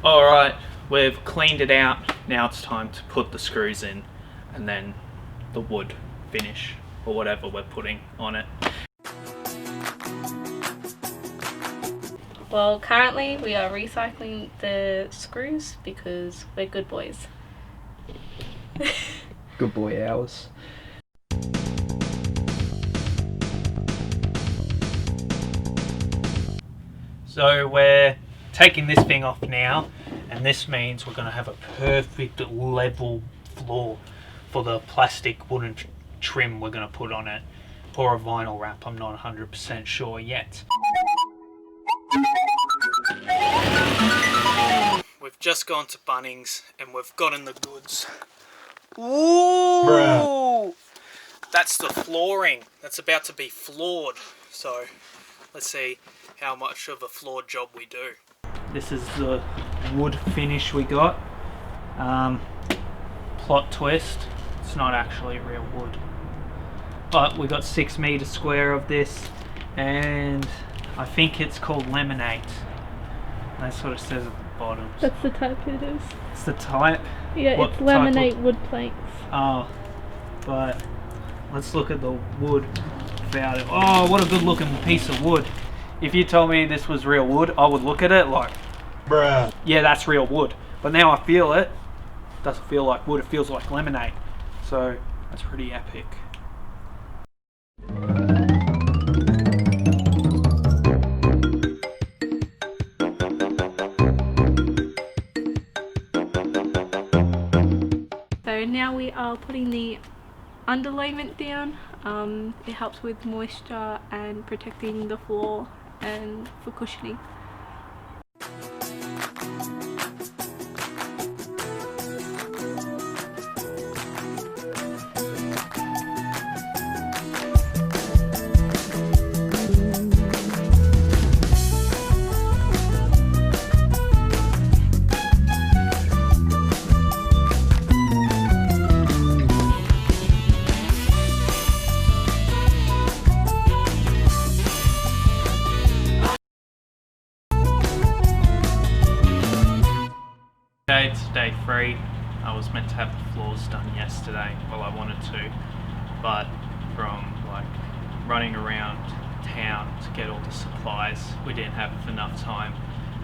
Alright, we've cleaned it out. Now it's time to put the screws in and then the wood finish or whatever we're putting on it. Well, currently we are recycling the screws because we're good boys. Good boy hours. So we're taking this thing off now, and this means we're going to have a perfect level floor for the plastic wooden trim we're going to put on it, or a vinyl wrap. I'm not 100% sure yet. We've just gone to Bunnings and we've gotten the goods. Ooh! Bruh. That's the flooring. That's about to be floored. So let's see how much of a floored job we do. This is the wood finish we got. Plot twist, it's not actually real wood. But we got 6 meters square of this, and I think it's called laminate. That's what it says at the bottom. That's the type it is. It's the type? Yeah, what it's laminate wood planks. Oh, but let's look at the wood without it. Oh, what a good looking piece of wood. If you told me this was real wood, I would look at it like, bruh, yeah, that's real wood. But now I feel it. It doesn't feel like wood, it feels like lemonade. So that's pretty epic. So now we are putting the underlayment down. It helps with moisture and protecting the floor and for cushioning. Okay, it's day 3. I was meant to have the floors done yesterday. Well, I wanted to, but from like running around town to get all the supplies, we didn't have enough time.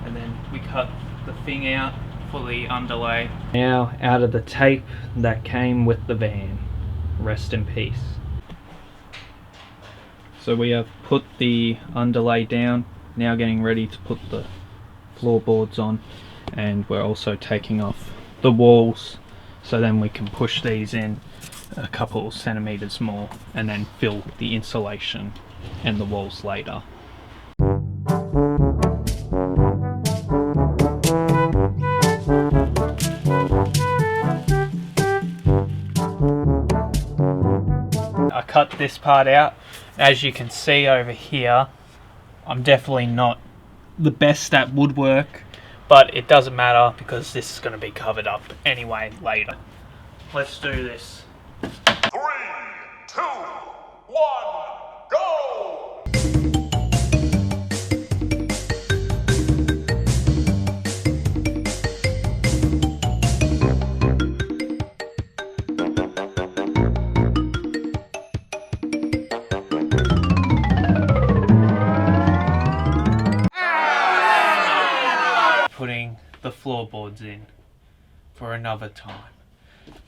And then we cut the thing out for the underlay. Now out of the tape that came with the van. Rest in peace. So we have put the underlay down, now getting ready to put the floorboards on. And we're also taking off the walls, so then we can push these in a couple centimeters more and then fill the insulation and the walls later. I cut this part out. As you can see over here, I'm definitely not the best at woodwork, but it doesn't matter because this is going to be covered up anyway later. Let's do this. 3, 2, 1, go! Putting the floorboards in for another time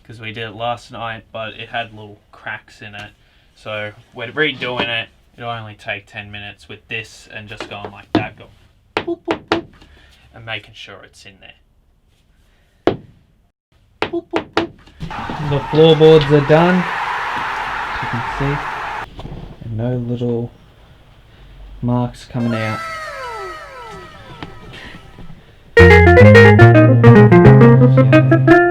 because we did it last night, but it had little cracks in it, so we're redoing it. It'll only take 10 minutes with this and just going like that, go boop, boop, boop, and making sure it's in there. Boop, boop, boop. The floorboards are done, as you can see, and no little marks coming out. Yeah.